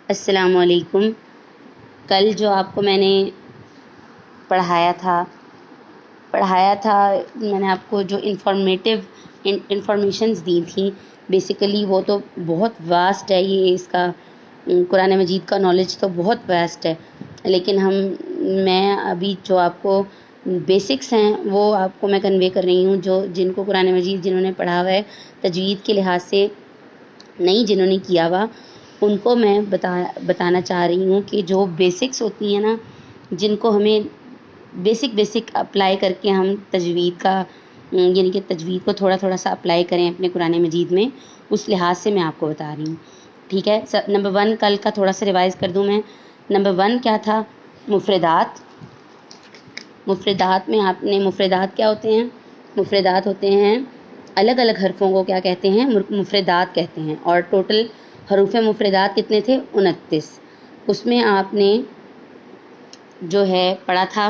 السلام علیکم۔ کل جو آپ کو میں نے پڑھایا تھا میں نے آپ کو جو انفارمیشنز دی تھیں، بیسیکلی وہ تو بہت واسٹ ہے، یہ اس کا قرآن مجید کا نالج تو بہت واسٹ ہے، لیکن میں ابھی جو آپ کو بیسکس ہیں وہ آپ کو میں کنوے کر رہی ہوں، جن کو قرآن مجید جنہوں نے پڑھا ہوا ہے تجوید کے لحاظ سے، نہیں جنہوں نے کیا ہوا ان کو میں بتانا چاہ رہی ہوں کہ جو بیسکس ہوتی ہیں نا، جن کو ہمیں بیسک اپلائی کر کے ہم تجوید کا یعنی کہ تجوید کو تھوڑا تھوڑا سا اپلائی کریں اپنے قرآن مجید میں، اس لحاظ سے میں آپ کو بتا رہی ہوں، ٹھیک ہے۔ نمبر 1 کل کا تھوڑا سا ریوائز کر دوں میں۔ نمبر 1 کیا تھا؟ مفردات میں آپ نے مفردات کیا ہوتے ہیں؟ مفردات ہوتے ہیں الگ الگ حرفوں کو کیا کہتے ہیں؟ مفردات کہتے ہیں، اور ٹوٹل حروف مفردات کتنے تھے؟ 29۔ اس میں آپ نے جو ہے پڑھا تھا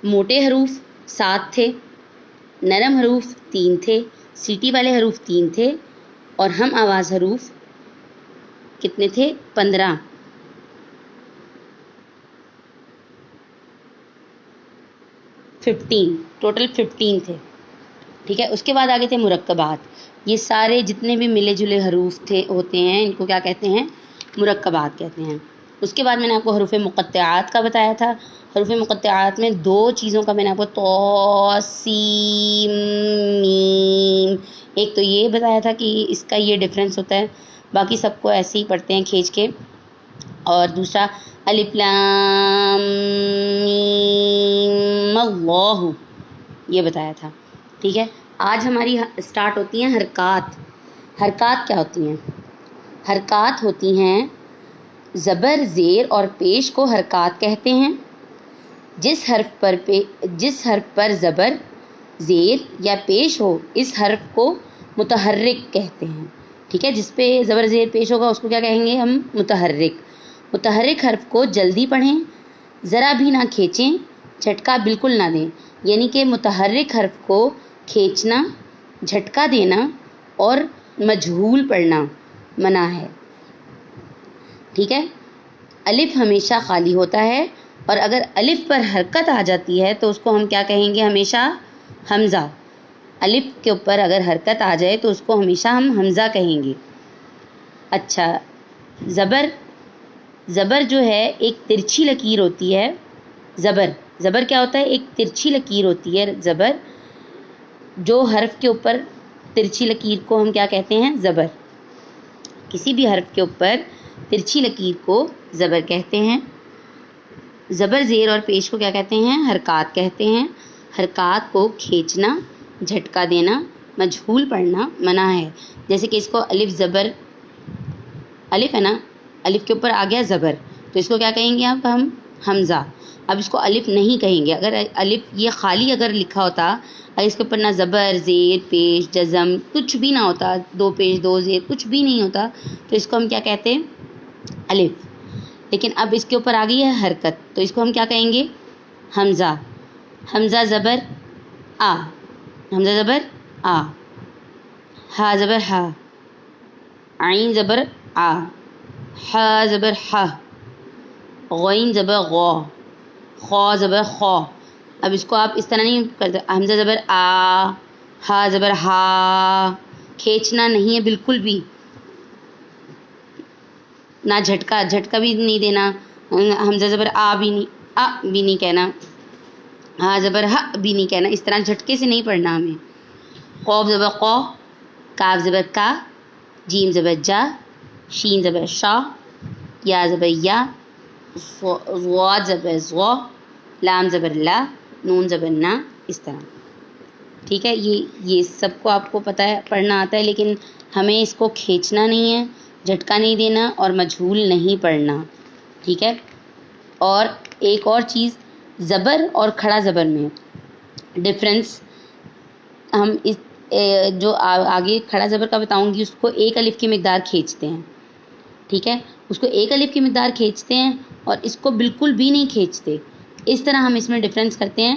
موٹے حروف 7 تھے، نرم حروف 3 تھے، سیٹی والے حروف 3 تھے، اور ہم آواز حروف کتنے تھے؟ 15۔ ٹوٹل 15 تھے، ٹھیک ہے۔ اس کے بعد آگے تھے مرکبات۔ یہ سارے جتنے بھی ملے جلے حروف ہوتے ہیں ان کو کیا کہتے ہیں؟ مرکبات کہتے ہیں۔ اس کے بعد میں نے آپ کو حروف مقطعات کا بتایا تھا۔ حروف مقطعات میں 2 چیزوں کا میں نے آپ کو طا سین میم، ایک تو یہ بتایا تھا کہ اس کا یہ ڈفرینس ہوتا ہے، باقی سب کو ایسے ہی پڑھتے ہیں کھینچ کے، اور دوسرا الف لام میم اللہ، یہ بتایا تھا، ٹھیک ہے۔ آج ہماری اسٹارٹ ہوتی ہیں حرکات۔ حرکات کیا ہوتی ہیں؟ حرکات ہوتی ہیں زبر، زیر اور پیش کو حرکات کہتے ہیں۔ جس حرف پر زبر، زیر یا پیش ہو اس حرف کو متحرک کہتے ہیں، ٹھیک ہے۔ جس پہ زبر زیر پیش ہوگا اس کو کیا کہیں گے ہم؟ متحرک۔ متحرک حرف کو جلدی پڑھیں، ذرا بھی نہ کھینچیں، جھٹکا بالکل نہ دیں، یعنی کہ متحرک حرف کو کھینچنا، جھٹکا دینا اور مجہول پڑھنا منع ہے، ٹھیک ہے۔ الف ہمیشہ خالی ہوتا ہے، اور اگر الف پر حرکت آ جاتی ہے تو اس کو ہم کیا کہیں گے؟ ہمیشہ حمزہ۔ الف کے اوپر اگر حرکت آ جائے تو اس کو ہمیشہ ہم حمزہ کہیں گے۔ اچھا، زبر جو ہے ایک ترچھی لکیر ہوتی ہے۔ زبر کیا ہوتا ہے؟ ایک ترچھی لکیر ہوتی ہے زبر، جو حرف کے اوپر ترچھی لکیر کو ہم کیا کہتے ہیں؟ زبر۔ کسی بھی حرف کے اوپر ترچھی لکیر کو زبر کہتے ہیں۔ زبر، زیر اور پیش کو کیا کہتے ہیں؟ حرکات کہتے ہیں۔ حرکات کو کھینچنا، جھٹکا دینا، مجہول پڑھنا منع ہے۔ جیسے کہ اس کو الف ہے نا، الف کے اوپر آ گیا زبر، تو اس کو کیا کہیں گے اب ہم؟ حمزہ۔ اب اس کو الف نہیں کہیں گے۔ اگر الف یہ خالی اگر لکھا ہوتا، اگر اس کے اوپر نہ زبر، زیر، پیش، جزم کچھ بھی نہ ہوتا، 2 پیش 2 زیر کچھ بھی نہیں ہوتا، تو اس کو ہم کیا کہتے ہیں؟ الف۔ لیکن اب اس کے اوپر آ گئی ہے حرکت، تو اس کو ہم کیا کہیں گے؟ حمزہ۔ حمزہ زبر آ، حمزہ زبر آ، ہا زبر ہا، عین زبر آ، ہا زبر ہا، غین زبر غا، خا زبر خا۔ اب اس کو آپ اس طرح نہیں کرتے، حمزہ زبر آ، ہا زبر ہا، کھینچنا نہیں ہے بالکل بھی، نہ جھٹکا بھی نہیں دینا، حمزہ زبر آ بھی نہیں کہنا، ہا زبر ہا بھی نہیں کہنا، اس طرح جھٹکے سے نہیں پڑھنا ہمیں۔ قاف زبر قا، کاف زبر کا، جیم زبر جا، شین زبر شا، یا زبر یا، ضاد زبر ضا، لام زبر لا، نون زبر نا، اس طرح، ٹھیک ہے۔ یہ سب کو آپ کو پتہ ہے، پڑھنا آتا ہے، لیکن ہمیں اس کو کھینچنا نہیں ہے، جھٹکا نہیں دینا اور مجہول نہیں پڑھنا، ٹھیک ہے۔ اور ایک اور چیز، زبر اور کھڑا زبر میں ڈفرینس ہم جو آگے کھڑا زبر کا بتاؤں گی، اس کو 1 الف کی مقدار کھینچتے ہیں، ٹھیک ہے۔ اس کو 1 الف کی مقدار کھینچتے ہیں اور اس کو بالکل بھی نہیں کھینچتے۔ اس طرح ہم اس میں ڈفرینس کرتے ہیں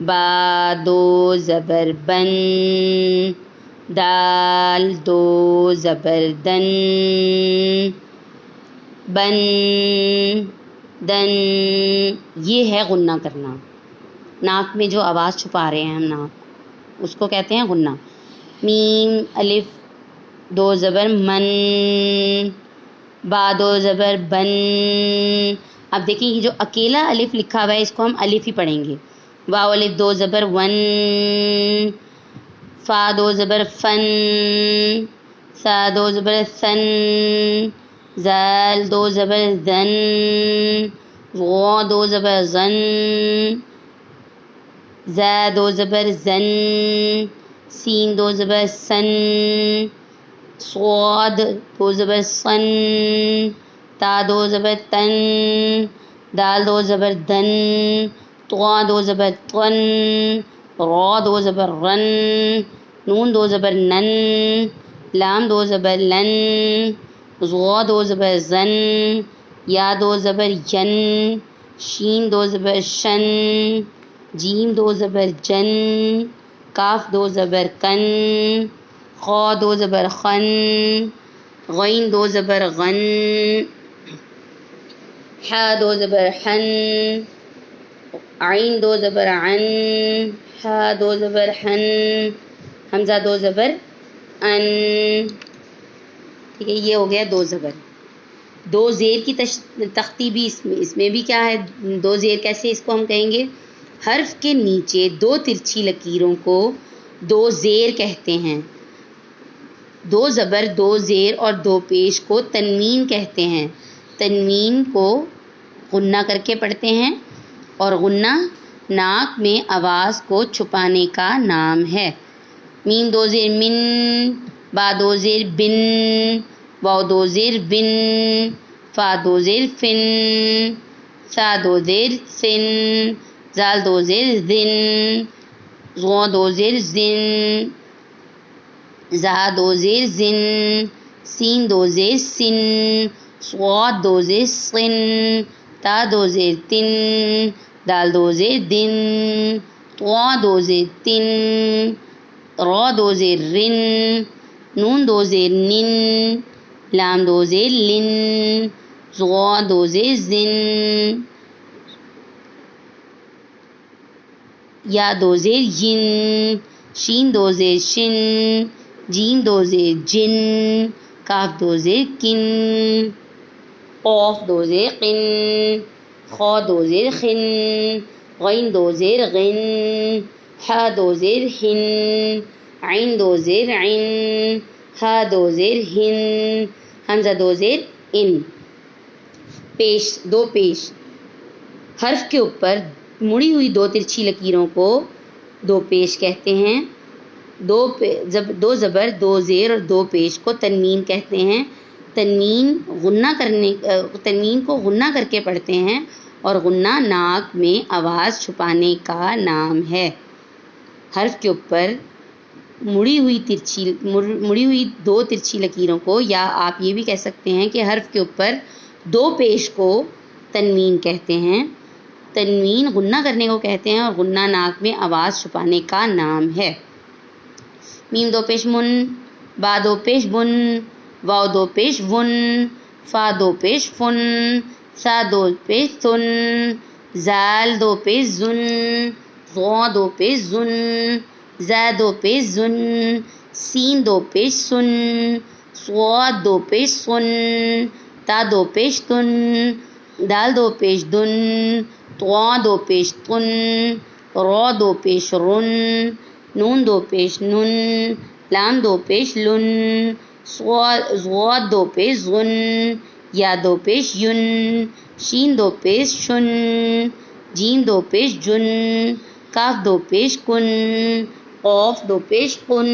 با دو زبر بن، دال دو زبر دن، بن دن. یہ ہے غنہ کرنا. ناک میں جو آواز چھپا رہے ہیں ہم ناک، اس کو کہتے ہیں غنہ. میم الف دو زبر من، با دو زبر بن. اب دیکھیں یہ جو اکیلا الف لکھا ہوا ہے اس کو ہم الف ہی پڑھیں گے. واو الف دو زبر ون، فا دو زبر فن، سا دو زبر سن، زال دو زبر زن، غو دو زبر زن، زا دو زبر زن، سین دو زبر سن، صاد دو زبر سن، تا دو زبر تن، دال دو زبر دن، طوا دو زبر طن، را دو زبر رن، نون دو زبر نن، لام دو زبر لن، ظا دو زبر زن، یا دو زبر ین، شین دو زبر شن، جیم دو زبر جن، کاف دو زبر کن، خا دو زبر خن، غین دو زبر غن، حا دو زبر حن، عین دو زبر عن، حا دو زبر حن، حمزہ دو زبر ان. ٹھیک ہے، یہ ہو گیا دو زبر. دو زیر کی تختی بھی اس میں بھی کیا ہے، دو زیر کیسے اس کو ہم کہیں گے؟ حرف کے نیچے دو ترچھی لکیروں کو دو زیر کہتے ہیں. دو زبر دو زیر اور دو پیش کو تنوین کہتے ہیں. تنوین کو غنہ کر کے پڑھتے ہیں، اور غنہ ناک میں آواز کو چھپانے کا نام ہے. میم دو زیر من، با دو زیر بن، واو دو زیر بن، فا دو زیر فن، سا دو زیر سن، زال دو زیر زن، زو دو زیر زن، زا دو زیر زن، سین دو زیر سن، صاد دو زیر صن، تا دو زیر تن، دال دو زیر دن، طوا دو زیر تن، را دو زیر رن، نون دو زیر نن، لام دو زیر لن، زغا دو زیر زن، یا دو زیر ین، شین دو زیر شن، جیم دو زیر جن، کاف دو زیر کن، قاف دو زیر قن، خا دو زیر خن، غین دو زیر غن، حا دو زیر ہن، عین دو زیر عن، ہا دو زیر ہن، حمزہ دو زیر ان. پیش دو پیش. حرف کے اوپر مڑی ہوئی دو ترچھی لکیروں کو دو پیش کہتے ہیں. دو زبر دو زیر اور دو پیش کو تنوین کہتے ہیں. تنوین کو غنہ کر کے پڑھتے ہیں، اور غنہ ناک میں آواز چھپانے کا نام ہے. حرف کے اوپر مڑی ہوئی دو ترچھی لکیروں کو، یا آپ یہ بھی کہہ سکتے ہیں کہ حرف کے اوپر دو پیش کو تنوین کہتے ہیں. تنوین غنہ کرنے کو کہتے ہیں، اور غنہ ناک میں آواز چھپانے کا نام ہے. میم دو پیش من، با دو پیش بن، واو دو پیش ون، فا دو پیش فن، سا دو پیش سن، زال دو پیش زن، ظا دو پیش زن، زا دو پیش زن، سین دو پیش سن، صاد دو پیش سن، تا دو پیش تن، دال دو پیش دن، طوا دو پیش تن، را دو پیش رن، نون دو پیش نن، لام دو پیش لن، صاد دو پیش غن، یا دو پیش ین، شین دو پیش شن، جیم دو پیش جن، کاف دو پیش کن، قاف دو پیش قن،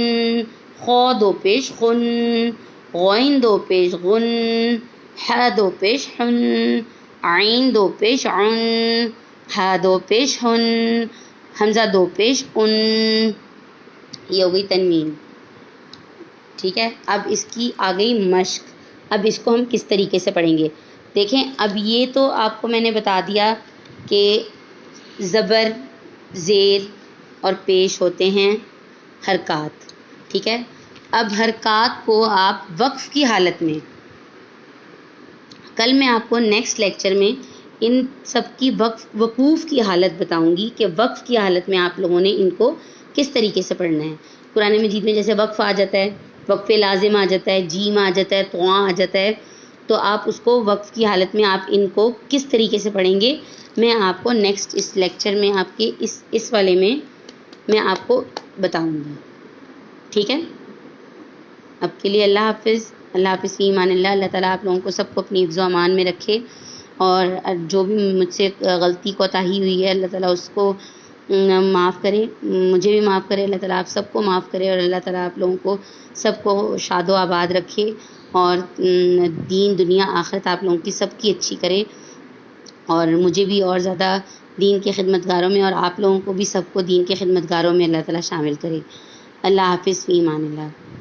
خا دو پیش خن، غین دو پیش غن، حا دو پیش حن، عین دو پیش عن، ہا دو پیش ہن، حمزہ دو پیش ان. یہ ہو گئی تنوین. ٹھیک ہے، اب اس کی آ گئی مشق. اب اس کو ہم کس طریقے سے پڑھیں گے؟ دیکھیں، اب یہ تو آپ کو میں نے بتا دیا کہ زبر زیر اور پیش ہوتے ہیں حرکات. ٹھیک ہے. اب حرکات کو آپ وقف کی حالت میں، کل میں آپ کو نیکسٹ لیکچر میں ان سب کی وقوف کی حالت بتاؤں گی کہ وقف کی حالت میں آپ لوگوں نے ان کو کس طریقے سے پڑھنا ہے. قرآن مجید میں جیسے وقف آ جاتا ہے، وقف لازم آ جاتا ہے، جیم آ جاتا ہے، طواں آ جاتا ہے، تو آپ اس کو وقف کی حالت میں آپ ان کو کس طریقے سے پڑھیں گے میں آپ کو نیکسٹ اس لیکچر میں آپ کے اس والے میں آپ کو بتاؤں گی. ٹھیک ہے. اب کے لیے اللہ حافظ. اللہ حافظ فی امان اللہ. اللہ تعالیٰ آپ لوگوں کو سب کو اپنی حفظ و امان میں رکھے، اور جو بھی مجھ سے غلطی کوتاہی ہوئی ہے اللہ تعالیٰ اس کو معاف کرے، مجھے بھی معاف کرے. اللہ تعالیٰ آپ سب کو معاف کرے، اور اللہ تعالیٰ آپ لوگوں کو سب کو شاد و آباد رکھے، اور دین دنیا آخرت آپ لوگوں کی سب کی اچھی کرے، اور مجھے بھی اور زیادہ دین کے خدمتگاروں میں، اور آپ لوگوں کو بھی سب کو دین کے خدمتگاروں میں اللہ تعالیٰ شامل کرے. اللہ حافظ فی امان اللہ.